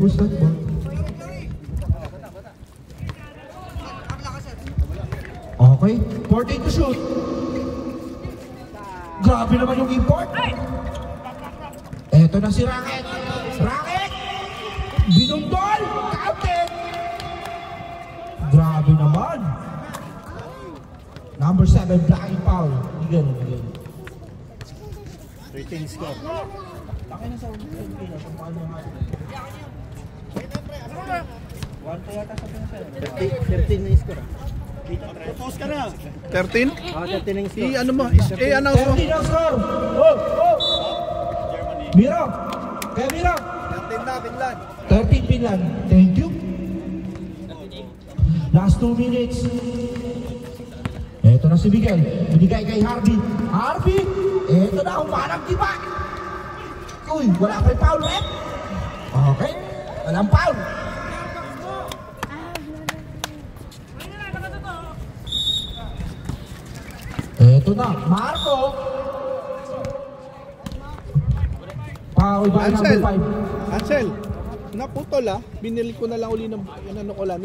push that ball. Okay, 14 to shoot. Grabe naman yung import. Eto na si Racket. Racket! Binundol! Captain! Grabe naman. Number 7, blocking foul. Bigyan. 13 score. Laki na sa Pilipinas. Ang paano nga. 1 yata sa Pilipinas. 13 na yung score. Post ka na. 13? 13 na yung score. I-ano mo? I-announce mo. 13 ang score. Oh! Miro! Kaya Miro! 13 na, Finland. 13 Finland. Thank you. Last 2 minutes. Eto na si Miguel. Binigay kay Harvey. Harvey! Eto na, humanang diba? Uy, wala pa yung foul left. Okay. Walang foul. Eto na, Marco. Foul by number 5. Ansel, naputol binili ko na lang uli ng ano ko lang.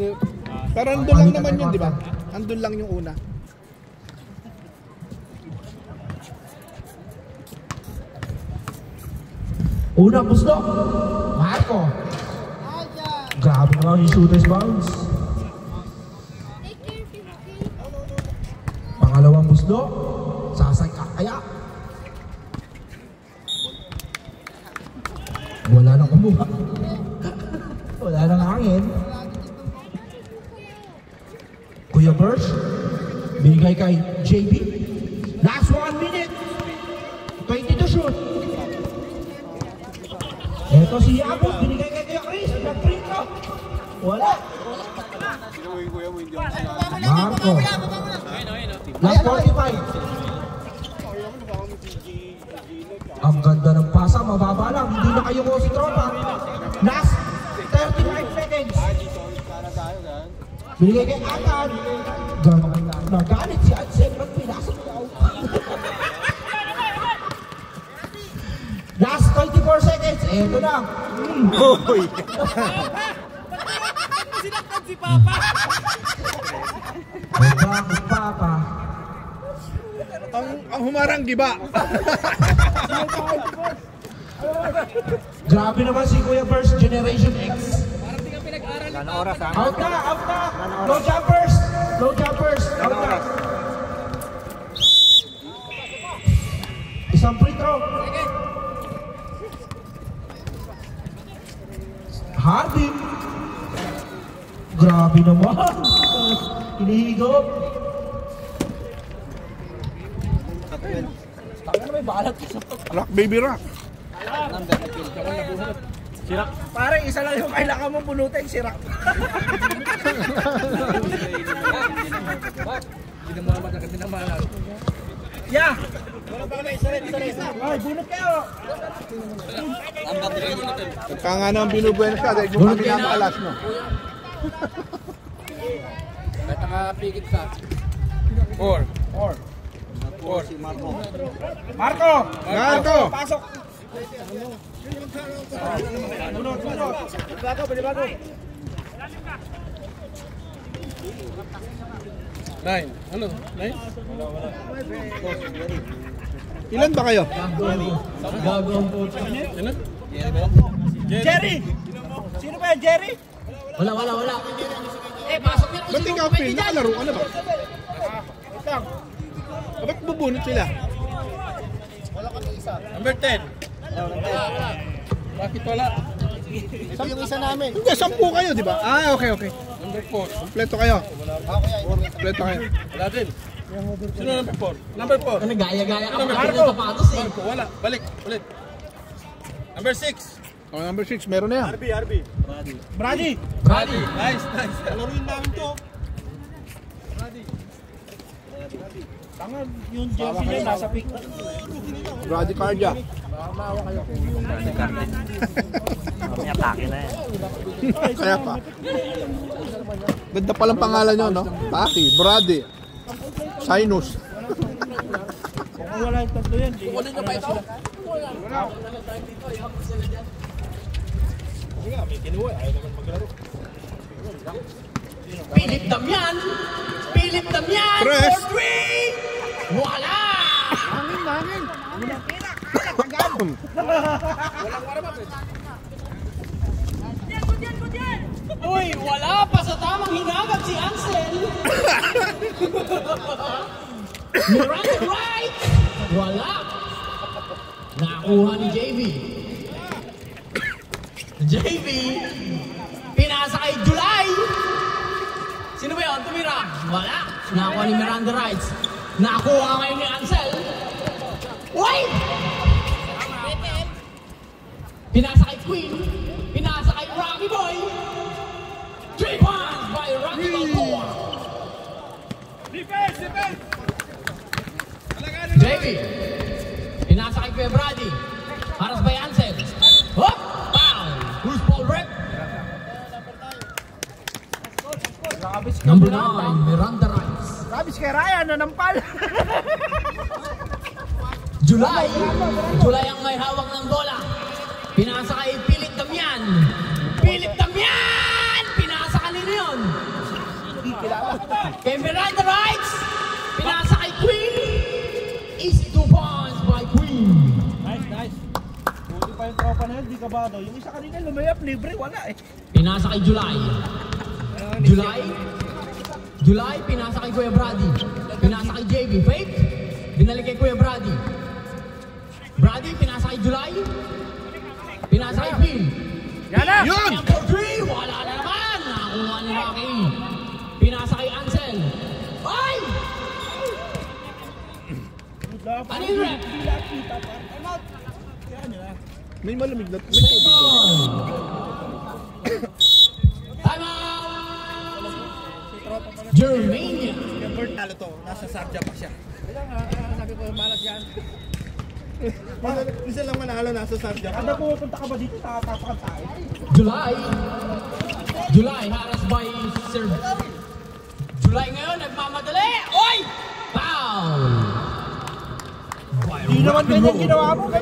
Pero andun lang naman yun, di ba? Andun lang yung una. Unang buslo, Marco. Grabe naman yung shooter's bounce. Pangalawang buslo, Sasay Kakaya. Wala nang kumuha. Wala nang hangin. Kuya Birch, binigay kay JB. Last 1 minute, 20 to shoot. Eto si Abot, binigay kay Kuya Chris. Nag-free throw. Wala. Marco. Last 45. Ang ganda ng pasa, mababa lang. Hindi na kayo ko si tropa. Last 35 seconds. Binigay kay Atan. Nagalit si Ansel. Ba't pinasok daw? Last 24 seconds. Eto na. Hoy! Sinaktan si Papa. Bakit Papa? Ang humarang giba. Grabe naman si Kuya First Generation X. Parang di ka pinag-aral. Sana oras ha? Out na, out na. No jumpers. No jumpers. Out na. Isang free throw. Hardy. Grabe naman. Hinihigop. Rock baby rock. Sirak. Pare, isa lang yung kailangan mong punutin, sirak. Hindi mo naman nakit pinamalan. Yeah! Wala pa kami, isa rin. Ay, bunot kayo! Kaya nga naman binubuenos ka dahil kung kami napakalas, no? Kahit nakapigit ka. 4. Marco! Pasok! Bunot! Bago! 9. Ano? 9? Ilan ba kayo? Ilan? Jerry! Sino ba yan, Jerry? Wala. Pasok yun! Ba't ikaw, Phil? Nakalaro ka na ba? Ba't bubunot sila? Number 10. Bakit wala? Ito yung isa namin. Hindi, 10 kayo, di ba? Ah, okay. Number 4. Kompleto kayo. Kompleto kayo. Wala din. Sino number 4? Number 4. Ano, gaya-gaya ka. Marco! Marco, wala. Balik, ulit. Number 6. Oh, number 6, meron na yan. Brady! Nice. Laruin namin to. Tanga, yung jersey niya nasa pick. Brady Cardia. May atake na yan. Kaya pa. Ganda palang pangalan nyo, no? Taki, Brady, Sinus. Kung wala yung tatlo yan, kukunin na pa ito. Philip Damian! Philip Damian! Tres. For 3! Wala! Uy, wala pa sa tamang hinagat si Ansel! Miranda right! Wala! Nakuha ni JB. JB, pinasa kay July. Sino ba yun? Tumira? Wala. Nakuha ni Miranda Rights. Nakuha ngayon ni Ansel. Wait! Pinasa kay Queen. Pinasa kay Rocky Boy. 3 points by Rocky Balboa. Defense! JB, pinasa kay Kuya Brady. Haras by Ansel. Hop! Foul! Who's Paul Rep? Number 9, Miranda Rights. Rabis kay Ryan, nanampal! July ang may hawak ng bola. Pinasa kay Philip Damian. Philip Damian! Pinasa kanina yun. Kay Miranda Rights. Pinasa kay Queen. Easy 2 points by Queen. Nice. Buti pa yung tropa na yun, di ka ba daw? Yung isa kanina lumayap, libre, wala eh. Pinasa kay July. July, pinasa kay Kuya Brady. Pinasa kay JB. Fake. Binalik kay Kuya Brady. Brady, pinasa kay July. Pinasa kay Phil. Yun! For 3, wala na naman. Nakuha ni Rocky. Pinasa kay Ansel. Ay! Ano yung rep? May malamig na. May tubig na. Time out! Germania. Yung bird talo to, nasa Sarja pa siya. Kaya nga, sabi ko, malas yan. Isa lang manalo, nasa Sarja. Kada pupunta ka ba dito, nakatapakan tayo? July, haras by Sir. July ngayon, nagmamadali. Oy! Foul! Hindi naman ganyan ginawa mo.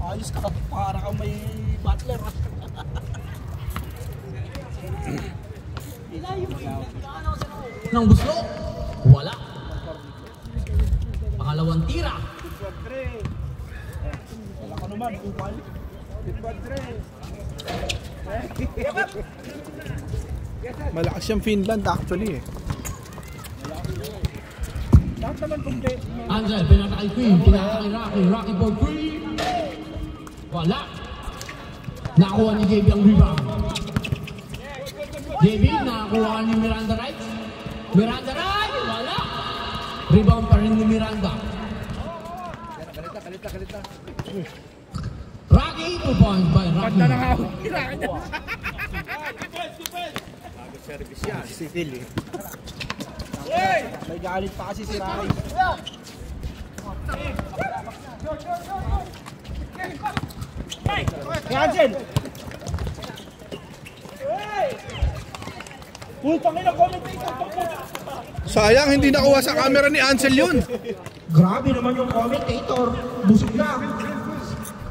Ayos ka, para kang may butler. Nang gusto, wala. Pangalawang tira. Wala ka naman, upal. Malakas yung Finland actually eh. Lahat naman complete. Ansel, pinata kay Queen. Pinata kay Rocky. Rocky for Queen. Wala. Nakuha ni JB ang rebound. JB, nakakuha ni Miranda Rights. Miranda Rights, wala. Rebound pa rin ni Miranda. Kalita. Rocky, 2 points by Rocky. Service yan. Si Phil eh. May galit pa kasi si Rai. Ansel! Putang ina, commentator! Sayang hindi nakuha sa camera ni Ansel yun. Grabe naman yung commentator. Busog na.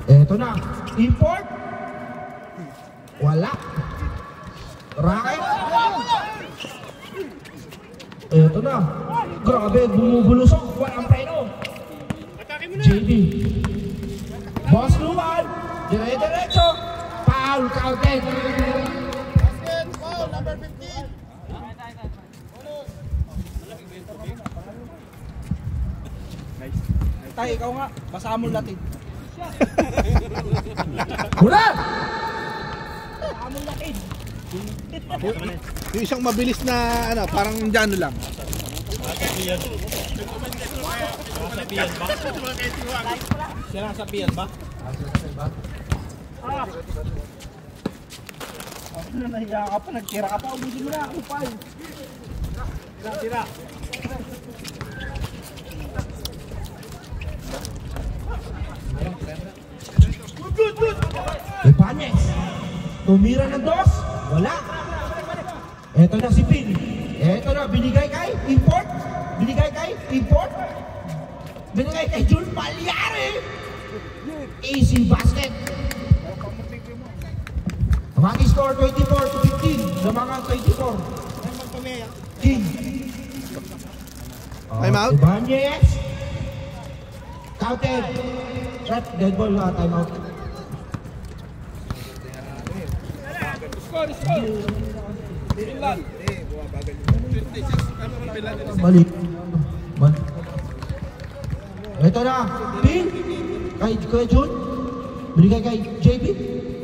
Eto na. Import. Wala. Racket. Eto na. Grabe, bumubulusok. Walang preno. JB. Boss Luman. Dire-diretso. Foul counted. Foul, number 15. Tay, ikaw nga. Basa mo latin. Hula! Basa mo latin. Yung isang mabilis na ano, parang dyan lang. Sinasabihan ba? Ano, nahiya ka pa, nagtira ka pa, ubusin mo na ako pa. Tira. Ibanez. Tumira ng dos. Wala. Eto na si Phil. Eto na, binigay kay Import. Binigay kay Jun Palyari. Easy basket. Ang ating score 24-15. Lamangan 24. King. Time out. Ibanez. Counted. Shot. Dead ball. Time out. Balik. Ito na. Pin. Kay Jun. Binigay kay JB.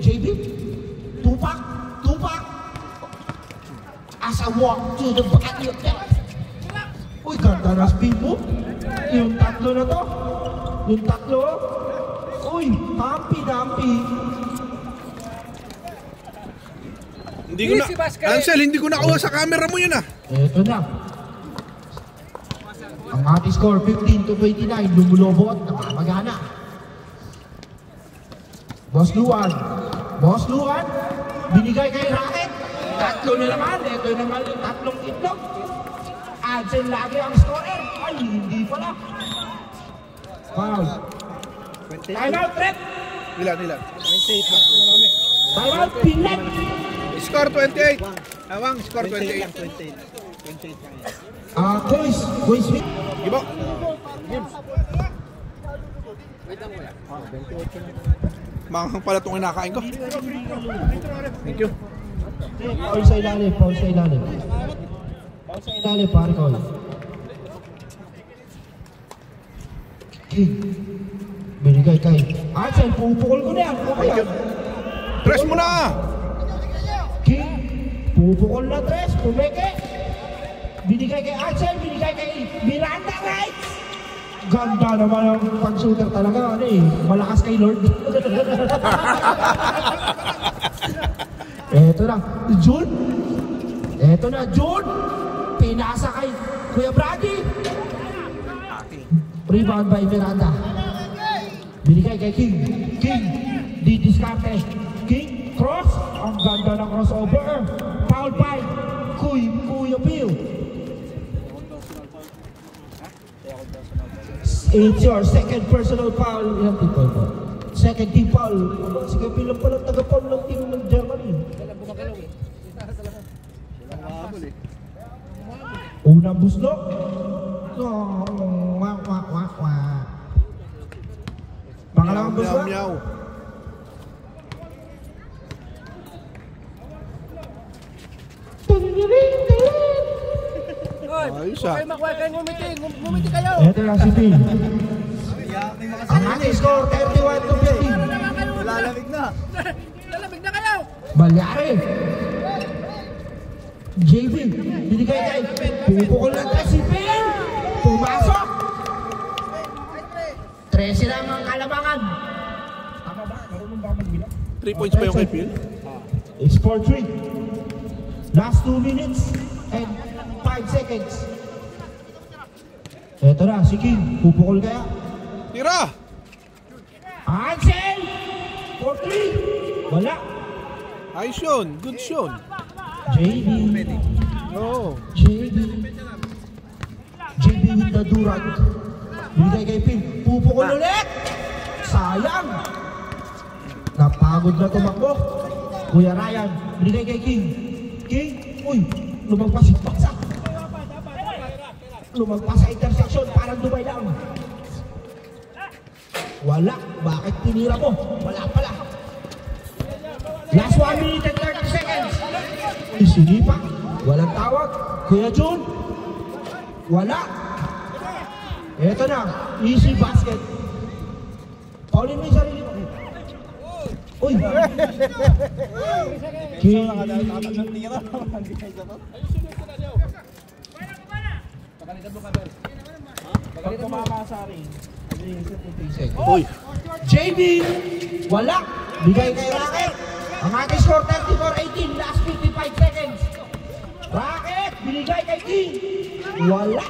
JB. Tupak. As I walk to the body of death. Uy, ganda na spin mo. Yung tatlo na to. Uy, dampi. Hindi ko na, Ansel, hindi ko nakuha sa camera mo yun ah. Ito na. Ang ating score 15-29. Lumulobo at napapagana. Boss Luan. Binigay kay Racket. Tatlo na naman. Ito naman yung tatlong itlog. Ansel lagi ang scorer. Ay, hindi pala. Foul. Time out, Red. Ilan? Time out, Pinlet. Score 28. Awang, score 28. Boys, wait. Gibo. Manghang pala itong kinakain ko. Thank you. Paul sa ilalim, pare ko. King. Binigay kay Ansel, pupukol ko na yan. Press mo na! King. Pupukol na tres, pumeke. Binigay kay Ansel, binigay kay Miranda Rights. Ganda naman ang pag-shooter talaga. Malakas kay Lord. Eto na, Jun. Pinasa kay Kuya Brady. Rebound by Miranda. Binigay kay King. Didiskarte. King, cross. Ang ganda ng crossover. Foul by Kuya Pio. It's your second personal foul. Ilang people po? Second team foul. Sige, bilang pala taga-foul ng team ng Germany. Unang buslok. Pangalawang buslok. Meow. Ayos ah. Ngumiti kayo. Ito lang si Phil. Ang ating score 31-15. Lalamig na kayo. Balyari. JB. Binigay kay. Pupukol lang kay si Phil. Pumasok. 13 lang ang kalamangan. Tama ba? Marunong ba magbilang? 3 points ba yung kay Phil? It's 4-3. Last 2 minutes and 5 seconds. Eto na, si King. Pupukol kaya? Tira! Ansel! 4-3. Wala. Ayos yun. Good yun. JB. Oo. JB with the Durant. Binigay kay Pin. Pupukol ulit. Sayang. Napagod na tumakbo. Kuya Ryan. Binigay kay King. Uy, lumagpas yung paksa. Lumagpas sa intersection, parang Dubai lang. Wala. Bakit tinira mo? Wala pala. Last 1 minute and 30 seconds. Isinipa. Walang tawag. Kuya Jun. Wala. Eto na. Easy basket. Paulin mo yung sarili mo. Uy! Uy! JB! Wala! Bigay kay Racket! Ang ating score 34-18, last 55 seconds. Racket! Binigay kay King! Wala!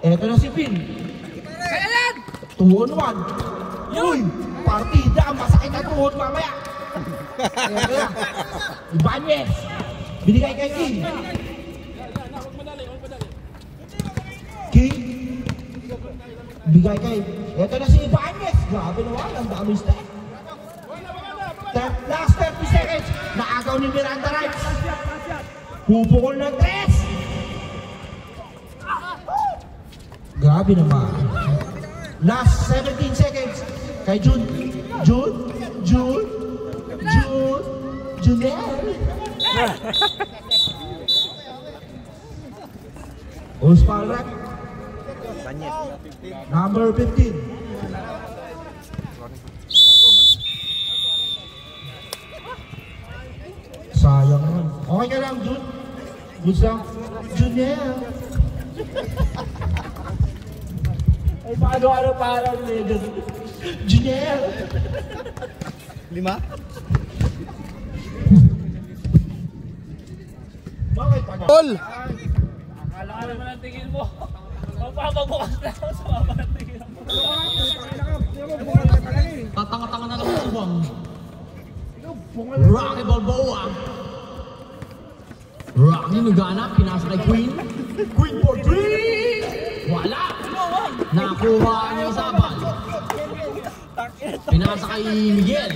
Eto na si Pin. 2-on-1. Uy! Partida, masakit ang tuhod mamaya. Eto na. Ibanez. Binigay kay King. King. Bigay kay. Eto na si Ibanez. Grabe naman, ang dami step. Last 30 seconds. Naagaw ni Miranda Rights. Pupukol ng 3. Grabe naman. Last 17 seconds. Kay June. Uspalrak. Number 15. Sayang naman. Okay ka lang, June? Good lang. Junior. Ay, paano parang leader? Junior. 5? Bakit pa na? Tol! Akala ka naman ang tingin mo. Mapapabukas na ako sa mama ng tingin mo. Tatanga-tanga na lang ang subang. Rocky Balboa. Rocky Nagana, pinasa kay Queen. Queen for 3! Wala! Nakuha niya yung saban. Pinasa kay Miguel.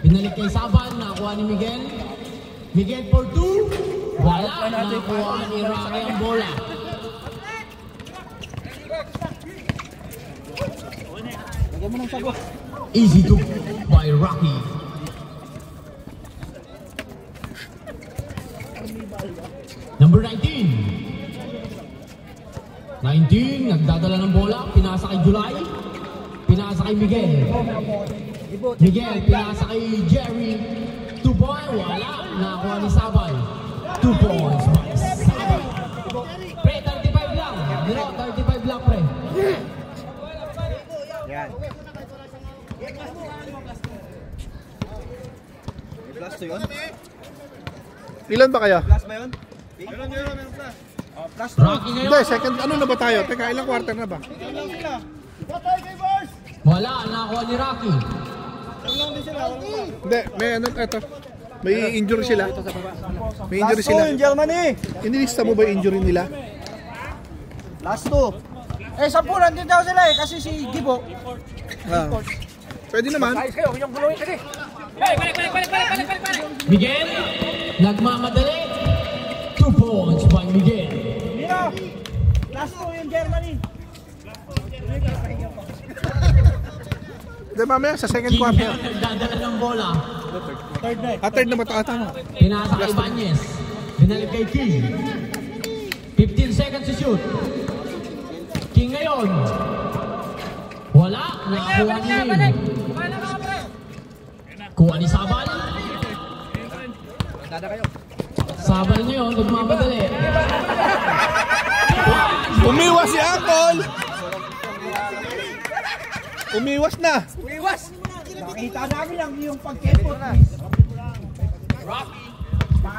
Pinalik kay saban, nakuha ni Miguel. Miguel for 2. Wala! Nakuha ni Rocky ang bola. Easy to by Rocky. Number 19, nagdadala ng bola, pinasa kay July, pinasa kay Miguel, pinasa kay Jerry, 2 points, wala, nakakuha ni Sabay, 2 points by Sabay. Pre, 35 lang, 35 lang pre. Yan. Plus to yun? Ilan ba kaya? Plus ba yun? Meron plus. Oh, plus to. Rocky ngayon. Hindi, second, ano na ba tayo? Teka, ilang quarter na ba? Wala, nakakuha ni Rocky. Hindi, may ano, eto. May injury sila. May injury sila. Yung Germany. Inilista mo ba yung injury nila? Last 2. Eh, 10 nandun daw sila eh, kasi si Gibo. Ah. Pwede naman. Miguel, nagmamadali, 2 points by Miguel. Mira, last 2 yung Germany. Hindi, mamaya sa second King quarter. nagdadala ng bola. Third na ba ito? Tama. Pinasa kay Ibanez. Binalik kay King. 15 seconds to shoot. King ngayon. Wala. Nakakuha ni Ling. Kuha ni Sabal. Sabal ngayon. Nagmamadali. Umiwas si Uncle! Umiwas na! Nakita namin lang yung pagkepot.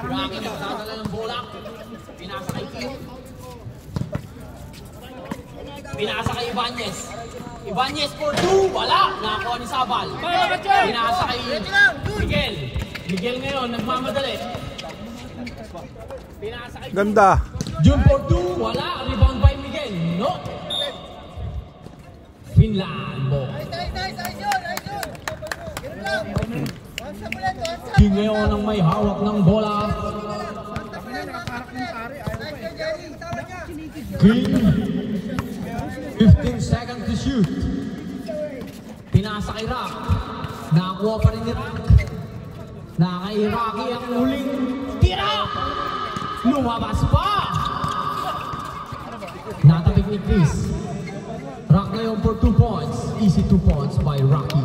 Rocky nagdadala ng bola. Pinasa kay King. Pinasa kay Ibanez. Ibanez for 2. Wala. Nakakuha ni Sabal. Pinasa kay Miguel. Miguel ngayon. Nagmamadali. Pinasa kay Ganda! June for 2. Wala. Rebound by Miguel. No. Finland ball. King ngayon ang may hawak ng bola. King. 15 seconds to shoot. Pinasa kay Rock. Nakakuha pa rin ni Rock. Nakay Rocky ang huling tira. Lumabas pa. Natabig ni Chris. Rock ngayon for 2 points. Easy 2 points by Rocky.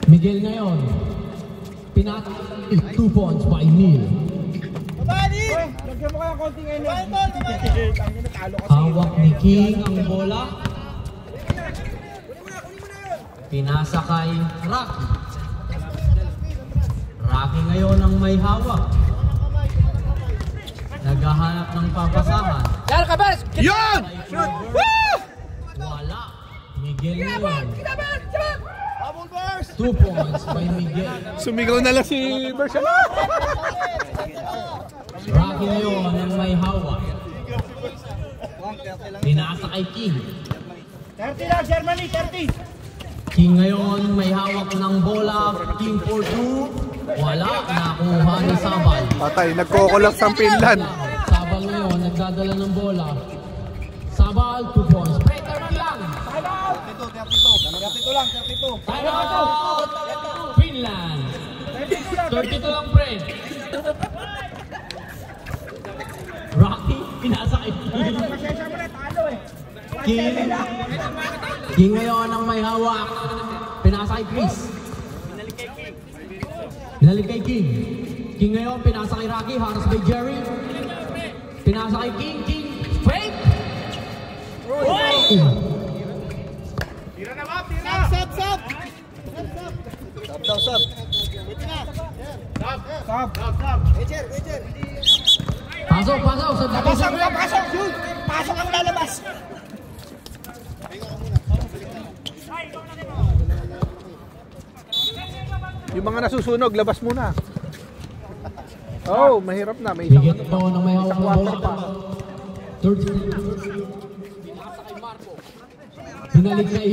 Miguel ngayon. Pinatay 2 points by Neil. Lagyan mo kaya konting energy. Hawak ni King ang bola. Pinasa kay Rocky. Rocky ngayon ang may hawak. Naghahanap ng papasahan. Yun! Wala. Miguel ngayon. 2 points by Miguel. Sumigaw na lang si Bershon. Rocky ngayon ang may hawak. Pinasa kay King. 30 lang, Germany, 30. King ngayon may hawak ng bola. King for 2. Wala, nakuha ni Sabal. Patay, nagko-collapse ang Finland. Sabal ngayon, nagdadala ng bola. Sabal, 2 points. Pre, 30 lang. 32 lang, 32. Time out! Finland. 32 lang, pre. Rocky, pinasa kay King. King ngayon ang may hawak. Pinasa kay Chris. Binalik kay King. King ngayon, pinasa kay Rocky. Haras by Jerry. Pinasa kay King. King, straight. Tira na ba? Tira! Sab! Sab daw, sab. Sab. Waiter. Pasok. Pasok! Shoot! Pasok ang lalabas. Yung mga nasusunog, labas muna. Oh, mahirap na. May isang Bigyan ito ng may hawak ng bola. Third. Binalik kay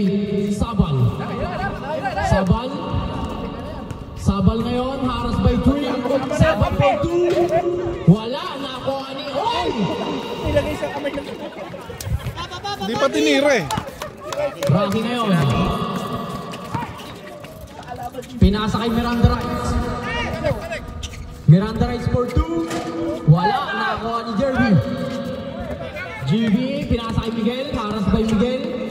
Sabal. Sabal ngayon, haras by 3. Sabal by 2. Wala, nakuha ni Oy! Ilagay sa kamay ng... Hindi pa tinira eh. Rocky ngayon. Pinasa kay Miranda Rights. Miranda Rights for 2. Wala, nakuha ni Jerby. GB, pinasa kay Miguel. Haras by Miguel.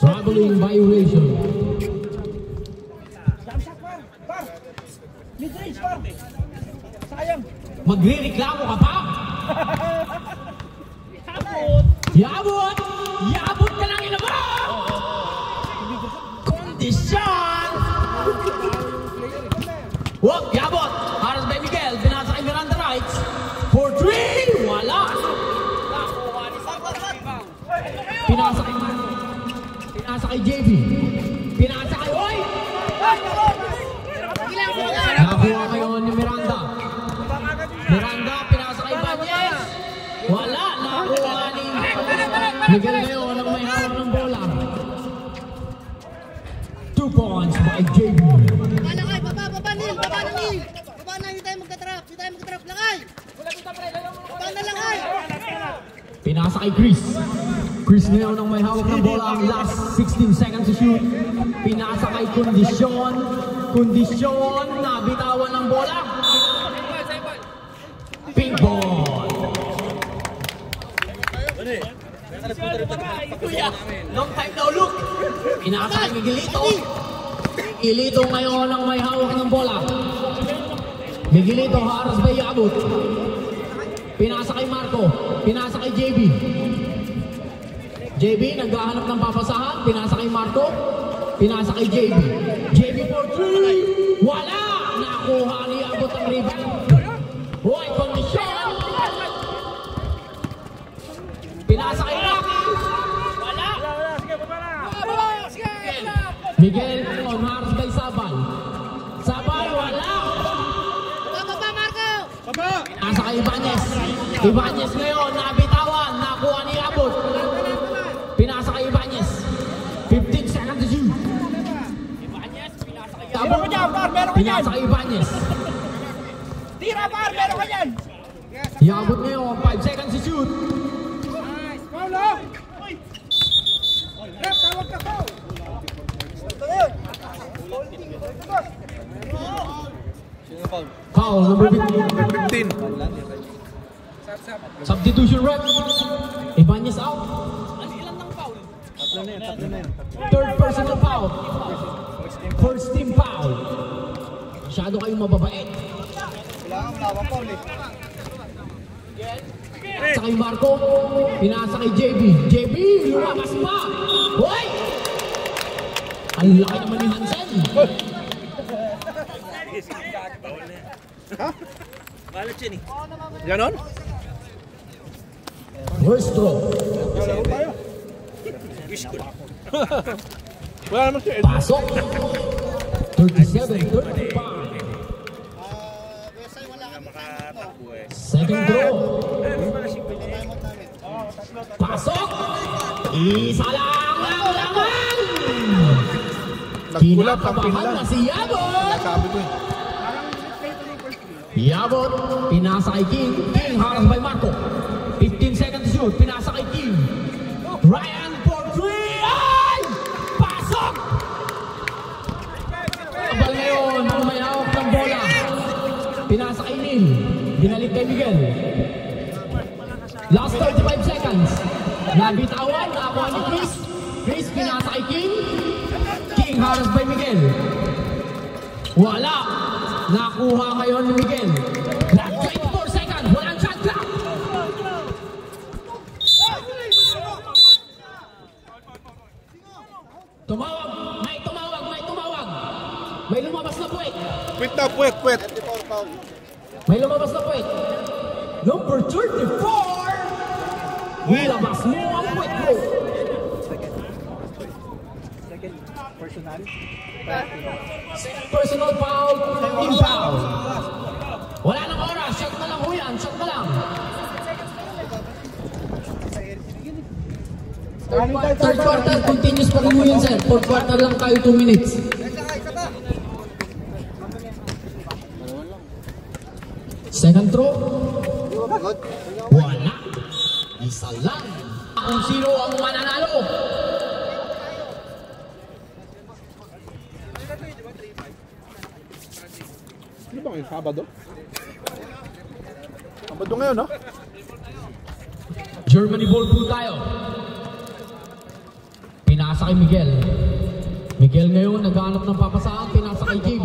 Traveling violation. Par! Mid-range, par! Sayang! Magre-reklamo ka pa? Yabot! Yabot ka lang ina mo! Kondisyon! Wag, yabot! Haras by Miguel, pinasa kay Miranda Rights. For 3! Wala! Pinasa kay JB. Pinasa kay Oy! Nakakuha kayo ni Miranda. Miranda, pinasa kay Banyes. Wala, nakakuha ni Miguel ngayon ang may hawak ng bola. 2 points by JB. Lakay, baba Nil, baba na Nil. Baba na, hindi tayo magka-trap, lakay. Baba na lang ay. Pinasa kay Chris. Chris ngayon ang may hawak ng bola. Ang last 16 seconds to shoot. Pinasa kay Kondisyon. Kondisyon, nabitawan ng bola. Ping ball. Long time no look. Pinasa kay Miguelito. Miguelito ngayon ang may hawak ng bola. Miguelito, haras by Yabot. Pinasa kay Marco. Pinasa kay JB. JB, naghahanap ng papasahan. Pinasa kay Marco. Pinasa kay JB. JB for 3. Wala! Nakuha ni Abot ang rebound. Roy, kondisyon. Pinasa kay Rocky. Wala! Miguel, haras kay Sabal. Sabal, wala! Baba, Marco. Pinasa kay Ibanez. Ibanez ngayon, nabitawan. Nakuha ni Abot. Pinasa kay Ibanez. 15 seconds to shoot. Meron ka dyan, par! Meron ka dyan! Pinasa kay Ibanez. Tira, par! Meron ka dyan! Iabot ngayon, 5 seconds to shoot. Foul, oh! Uy! Rep, tawag ka foul! Foul number 15. Substitution rep. Ibanez out. Third personal foul. First team foul. Masyado kayong mababait. Wala akong foul eh. Sa kay Marco, pinasa kay JB. JB, lumabas pa! Hoy! Ang laki naman ni Hansen. Ha? Ganon? First throw. Wala naman siya. Pasok. 37-35. Second throw. Pasok! Isa lang laman! Nagkulap ang Kinakabahan pinlan. na si Yabot! Sabi ko eh. Yabot, pinasa kay King. King harang by Marco. 15 seconds to shoot, pinasa kay King. Ryan for 3! Ay! Pasok! Abal ngayon, ang may hawak ng bola. Pinasa kay Neil. Binalik kay Miguel. Last 35 seconds. Nabitawan, nakakuha ni Chris. Chris, pinasa kay King. King harang by Miguel. Wala. Nakuha ngayon ni Miguel. 24 seconds. Walang shot clock. Tumawag. May tumawag. May tumawag. May lumabas na puwet. Quit na, puwet. May lumabas na puwet. Number 34. Nilabas mo ang puwet mo. Personal foul. Team foul. Wala nang oras. Shot na lang ho yan. Shot na lang. Third quarter, continuous pa rin mo yun, sir. Fourth quarter lang tayo, 2 minutes. Second throw. Wala. Isa lang. Kung sino ang mananalo. Ano ba ngayon? Sabado? Sabado ngayon, no? Germany ball po tayo. Pinasa kay Miguel. Miguel ngayon naghanap ng papasaan. Pinasa kay JB.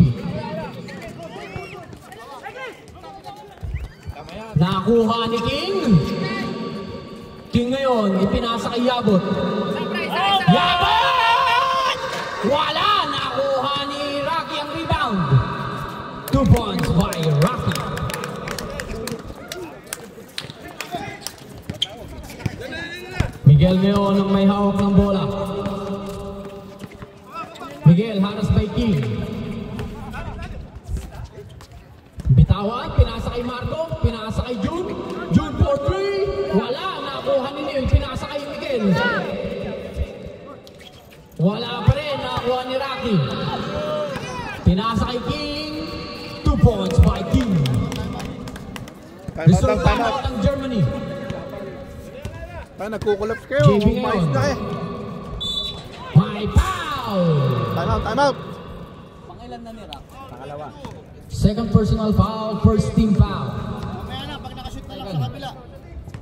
Nakuha ni King. King ngayon ipinasa kay Yabot. Yabot! Wala! Nakuha ni Rocky ang rebound. 2 points by Rocky. Miguel ngayon ang may hawak ng bola. Miguel haras by King. Bitawan, pinasa kay Marco, pinasa kay June. June for 3. Wala, nakuha ni Neil, pinasa kay Miguel. Wala pa rin, nakuha ni Rocky. Pinasa kay King. 2 points by King. Resultado ng Germany. Tayo, nagkukulap kayo. JB Mais na eh. May foul! Time out. Second personal foul, first team foul. Mamaya na, pag nakashoot na lang sa kabila.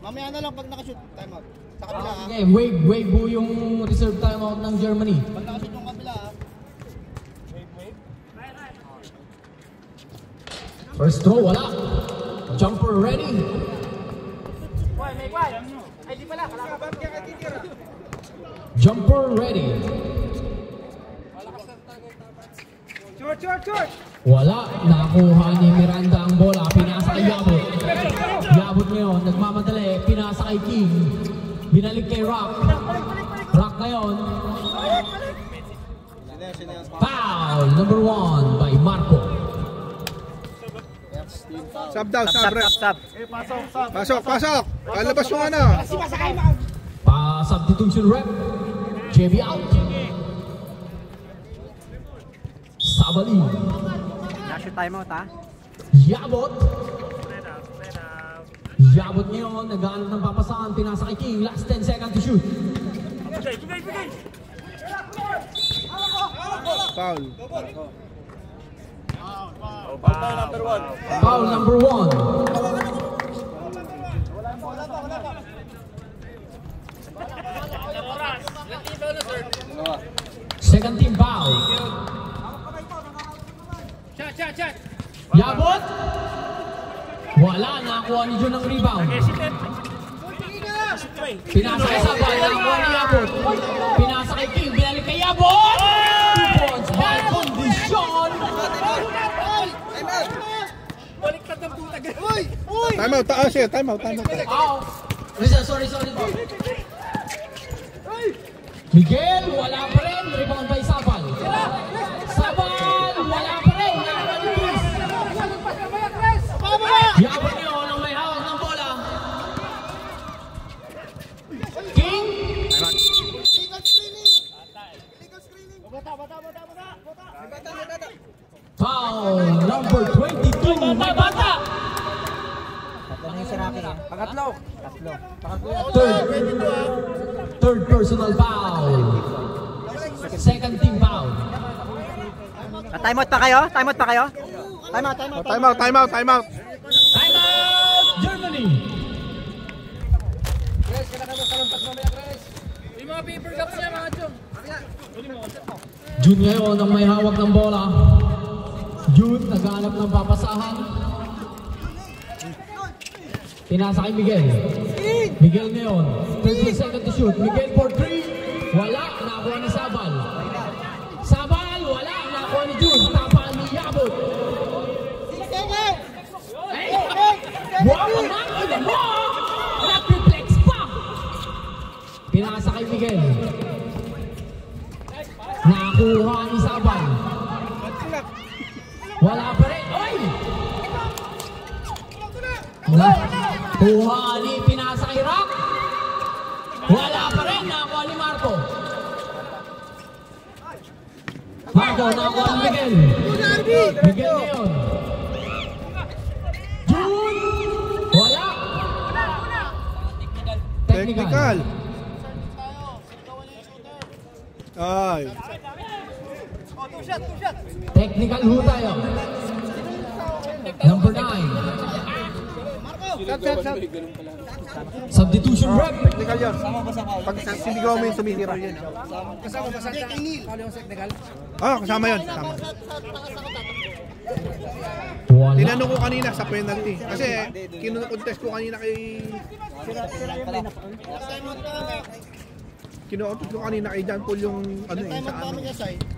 Mamaya na lang pag nakashoot. Time out. Sa kabila ha. Okay, wave po yung reserve timeout ng Germany. Pag nakashoot yung kabila ha. First throw, wala. Jumper ready. Jumper ready. Wala. Nakuha ni Miranda ang bola. Pinasa kay Yabot. Yabot ngayon. Nagmamadali. Pinasa kay King. Binalik kay Rock. Rock ngayon. Foul. Number 1 by Marco. Sub daw, sub rep. Pasok. Palabas yung ano. Pa-substitution rep. JB out. Sabali. Nashoot timeout ha. Yabot. Yabot ngayon. Naghanap ng papasahan. Pinasa kay King. Last 10 seconds to shoot. Foul. Foul number 1. Second team foul. Yabot. Wala. Nakakuha ni Jun ang rebound. Pinasa kay Sabal. Nakakuha ni Yabot. Pinasa kay King. Binalik kay Yabot. 2 points by condition. Time out. Time out. Ow! Sorry. Miguel, wala pa rin. Rebound by Sabal. Sabal, wala pa rin. Nakakuha ni Chris. Yabot niyo nang may hawak ng bola. King. Foul number 22. May bata. Pangatlo. Third personal foul. Second team foul. Time out pa kayo? Time out. Time out. Time out, Germany. Jun ngayon ang may hawak ng bola. Jun naghanap ng papasahan. Pinasa kay Miguel. Miguel ngayon. 30 seconds to shoot. Miguel for 3. Wala. Nakuha ni Sabal. Sabal. Wala. Nakuha ni Jun. Tapal ni Yabot. Wala na. Nag-reflex pa. Pinasa kay Miguel. Nakuha ni Sabal. Wala pa rin. Oy! Nakuha ni pinasa kay Rock. Wala pa rin. Nakuha ni Marco. Marco, nakuha ni Miguel. Miguel ngayon. Jun! Wala. Technical. Ay. Technical ho tayo. Number 9. Substitution rep. Technical yun. Pag sinigaw mo yung tumitira. Kasama yun. Kasama. Wala. Tinanong ko kanina sa penalty. Kasi kinukontest ko kanina kay... Kinukontest ko kanina kay John Paul yung ano eh, sa amin.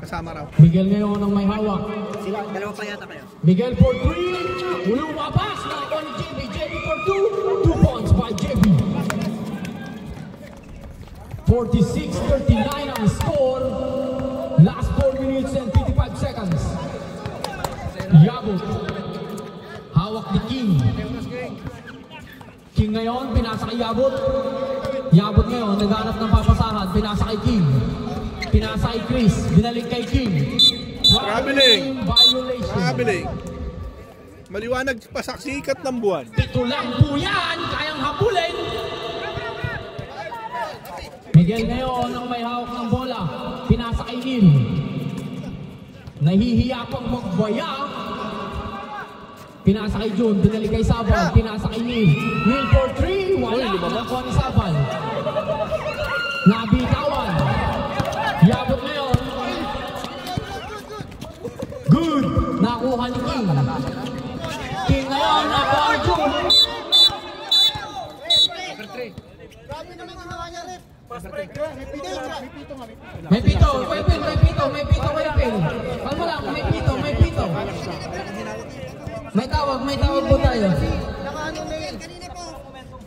Kasama raw. Miguel ngayon ang may hawak. Dalawa pa yata kayo. Miguel for 3. Ulong mabas. Nakuha ni JB. JB for 2. 2 points by JB. 46-39 ang score. Last 4 minutes and 55 seconds. Yabot. Hawak ni King. King ngayon, pinasa kay Yabot. Yabot ngayon, naghanap ng papasahan. Pinasa kay King. Pinasa kay Chris. Binalik kay King. Traveling. Violation. Traveling. Maliwanag pa sa sikat ng buwan. Ito lang po yan. Kayang habulin. Miguel ngayon ang may hawak ng bola. Pinasa kay Neil. Nahihiya pang magbaya. Pinasa kay Jun. Binalik kay Sabal. Pinasa kay Neil. Neil for 3. Wala. Nakuha ni Sabal. Nabitawan. Yabot ngayon. Good. Nakuha ni King. King ngayon. Nakuha ni Jun. Grabe naman ginawa niya, Rep. May pito. Kalma lang. May pito. May tawag po tayo. Nakaano na yun.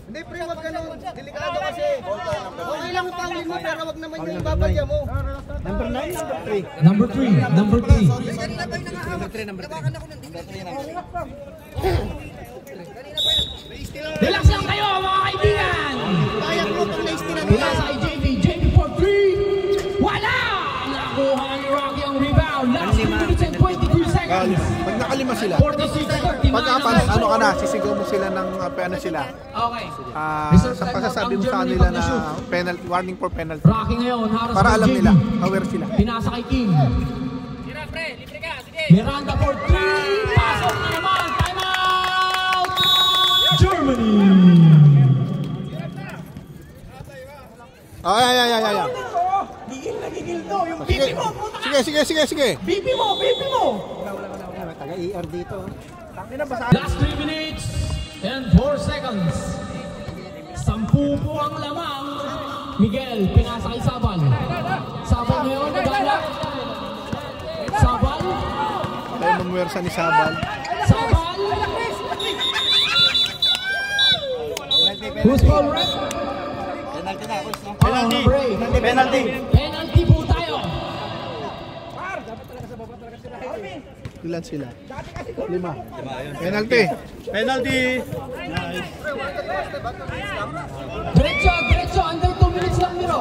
Hindi, pre, wag ganun. Delikado kasi. Okay lang yung pangin mo, pero wag naman yung babalya mo. Number 9, number 3. Number 3. Number 3. Kanina pa yung nakahawak. Number 3. Nawakan ako ng Relax lang kayo, mga kaibigan! Kaya mo pang naistiran Pinasa kay JB. JB for 3. Wala! Nakuha ni Rocky ang rebound. Last 3 minutes and 23 seconds. Pag nakalima sila, 46-39. pag ano ka na, sisigaw mo sila ng ano sila. Okay. Sa pasasabi mo sa kanila na penalty, warning for penalty. Rocky ngayon, harap Para kay alam JB. nila, aware sila. Pinasa kay King. Miranda for 3. Pasok na naman. Time out! Germany! Ay. Gigil na yung pipi mo! Sige. Pipi mo! Taga-ER dito. Last 3 minutes and 4 seconds. 10 po ang lamang. Miguel, pinasa kay Sabal. Sabal ngayon, naghanap. Sabal. Tayo mamuwersa ni Sabal. Sabal. Who's called red? Penalty po tayo. Ilan sila? 5. Penalty. Penalty. Diretso, under 2 minutes lang niro.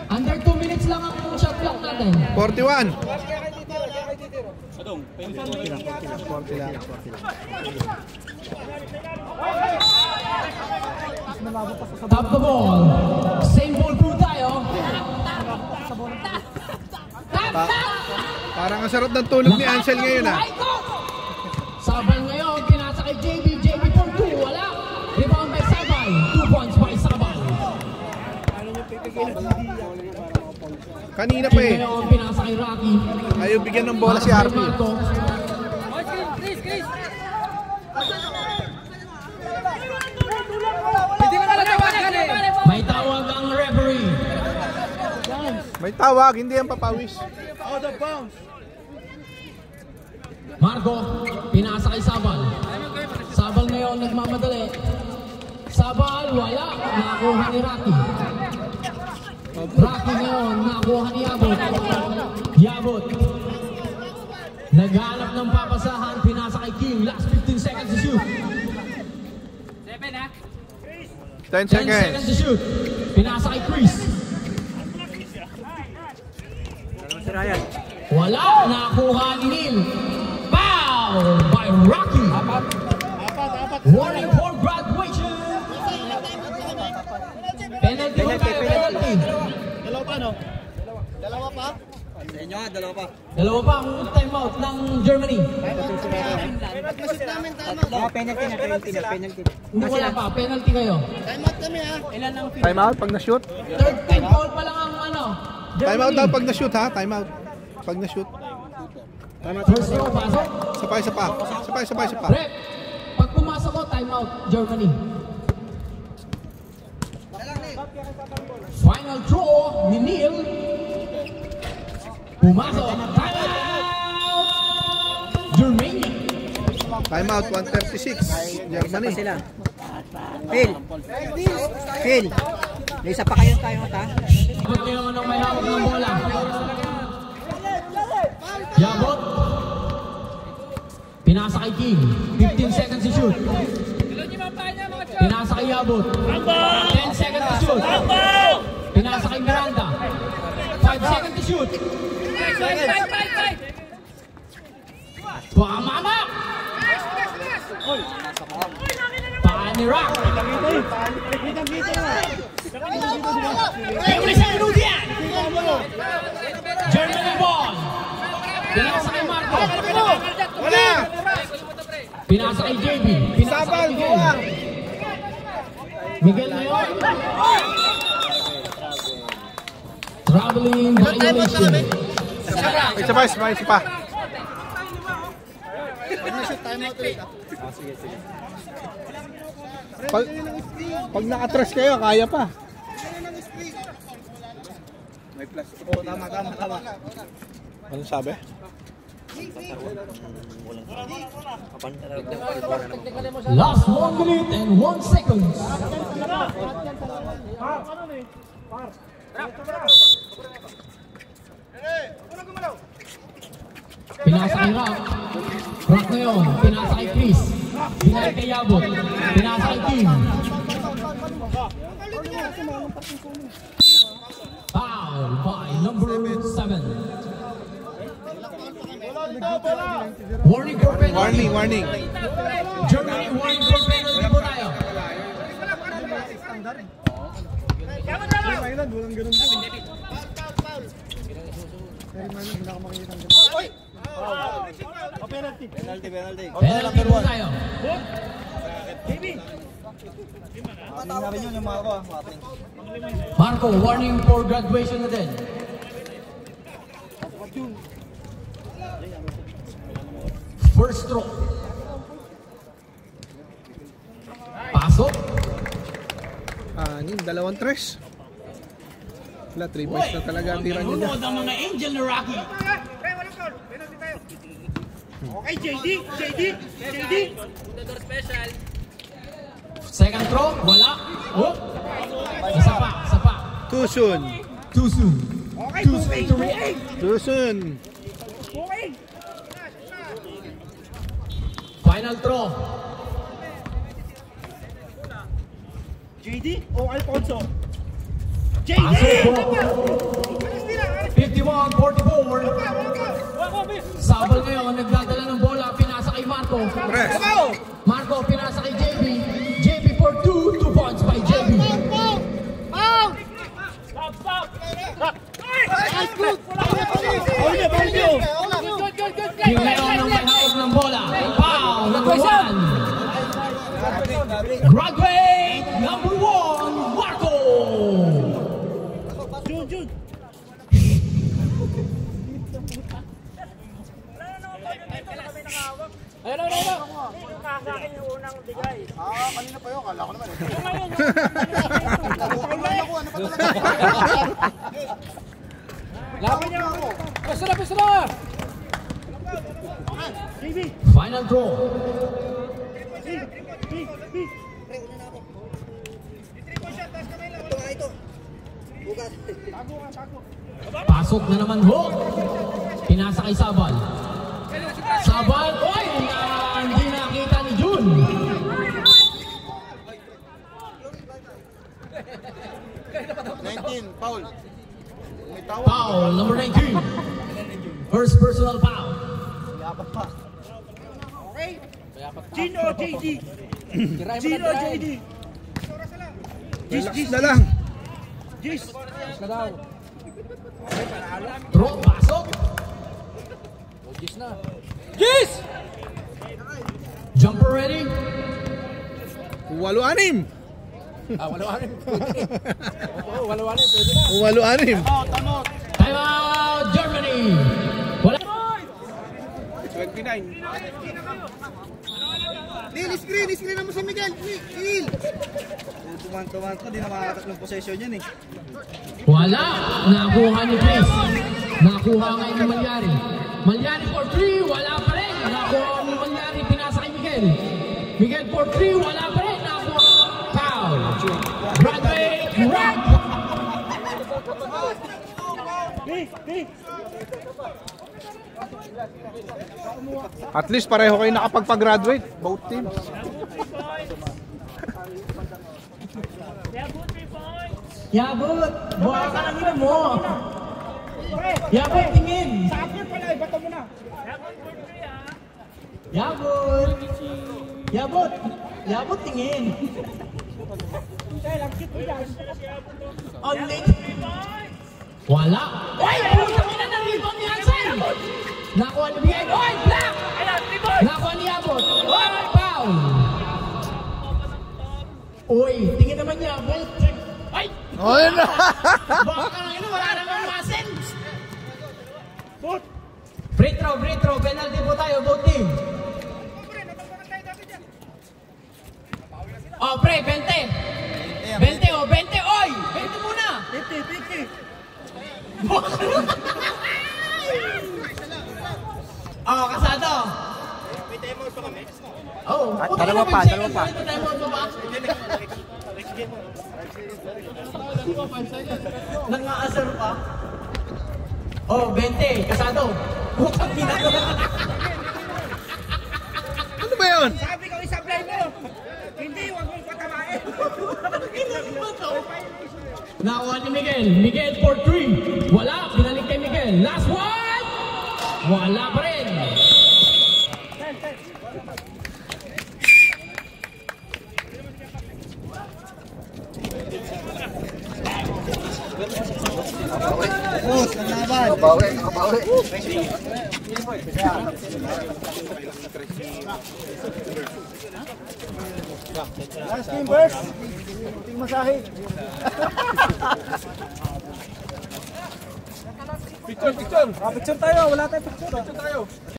Under 2 minutes lang ang shot clock natin. 41. Top the ball. Same ball po tayo. Parang ang sarap ng tulog ni Ansel ngayon ah. Sabay ngayon, pinasa kay JB for 2, wala. Rebound by Sabay, 2 points by Sabay. Kanina pa eh. Ngayon, pinasa kay Rocky. Ayaw bigyan ng bola si RP. May tawag ang referee. May tawag, hindi yan papawis. Out of bounds. Marco, pinasa kay Sabal. Sabal ngayon nagmamadali. Sabal, wala. Nakakuha ni Rocky. Rocky ngayon, nakakuha ni Yabot. Yabot. Naghanap ng papasahan, pinasa kay King. Last 15 seconds to shoot. 10 10 seconds seconds. to shoot. Pinasa kay Chris. Wala. Nakakuha ni Neil. Foul by Rocky. Warning for graduation. Penalty mo tayo, penalty. Dalawa pa, no? Dalawa pa? Sa inyo nga, dalawa pa. Dalawa pa ang timeout ng Germany. Ba't masip namin timeout? Penalty na. Hindi wala pa, penalty kayo. Timeout kami ha. Time out pag na-shoot. Third time foul pa lang ang ano. Time out Germany. daw pag na-shoot ha. Time out. Pag na-shoot. First row, pasok. Sabay. Rep, pag pumasok ko, timeout, Germany. Final draw ni Neil. Pumasok, timeout! Germany. Time out 1:36. Germany. Sila. Phil. May isa pa kayong tayo ha. Ikot ngayon ng may hawak ng bola. Yabot. Pinasa kay King. 15 seconds to shoot. Pinasa kay Yabot. 10 seconds to shoot. Pinasa kay Miranda. 5 seconds to shoot. Pamama! Paan ni Rock. Every second yan! Germany ball. Pinasa kay Marco. Wala! Pinasa kay JB. Pinasa kay Miguel. Miguel ngayon. Traveling violation. Isa pa. Timeout ulit. Pag naka-trash kayo, kaya pa. Tama. Anong sabi? Last 1 minute and 1 second. Pinasa kay Rock. Rock ngayon. Pinasa kay Chris. Binalik kay Yabot. Pinasa kay King. Foul by number 7. Warning for penalty. Warning. Germany, warning for penalty po tayo. Penalty. Penalty po tayo. Marco, warning for graduation na din. First stroke. Pasok. Dalawang trash. Wala, 3 points na talaga ang tira nila. Nunod ang mga Angel na Rocky. Okay, JD. Second throw, wala. Oh. Isa pa. Too soon. Too soon. Too soon to react. Too soon. Final throw. JD o Alfonso? Pasok po. 51-44. Sabal ngayon, nagdadala ng bola, pinasa kay Marco. Marco, pinasa kay JB. JB for 2 points by JB. King ngayon ang may hawak ng bola. Foul, number 1. Graduate, number 1, Marco. Jun. Ayun. Yung kakakin yung unang bigay. Kanina pa yun, kala ko naman. Laban niya ako. Pasa na. Final throw. Pasok na naman ho. Pinasa kay Sabal. Sabal, oy! Hindi nakita ni Jun. Foul. Foul, number 19. First personal foul. Gino JD. Gino JD. Relax na lang. Gis na daw. Throw, pasok. Gis na. Jumper ready. 8-6. Walo-anim. Oo, walo-anim. Pwede na. 8-6. Time out, Germany. Wala. 29. Lil, screen na mo si Miguel. Lil. Tuman ko, di na makakatatlong possession yan eh. Wala. Nakuha ni Chris. Nakuha ngayon ni Malyari. Malyari for 3. Wala pa rin. Nakuha ni Malyari. Pinasa kay Miguel. Miguel for 3. Wala pa rin. Nakuha. Foul. Broadway. Rock. At least pareho kayo nakapagpa-graduate. Both teams. Yabot. Buhay ka lang yun mo. Yabot, tingin. Sa akin pala, ibato mo na. Yabot. Yabot, tingin. Only. Wala. Oy, putang ina ng rebound ni Hansen. Nakuha ni Miguel. Oy, black. Nakuha ni Yabot. Oy, foul. Oy, tingin naman niya. Ay! Oh, na. Baka ka lang ino, wala naman masin. Free throw. Penalty po tayo, both team. Oh, pre, 20. 20, oh, 20, oy! 20 muna. 50. Oh, kasado. Oh, Dalawa pa. Nang-aasar pa. Oh, 20, kasado. Putang ginagawa. Ano ba yun? Sabi ko, isablay mo. Hindi, huwag mong patamaan. Nakuha ni Miguel. Miguel for 3. Wala, binalik kay Miguel. Last one! Wala pa rin. Nakabawi. Last game, Bers. Ting masahe. Picture tayo. Wala tayong picture.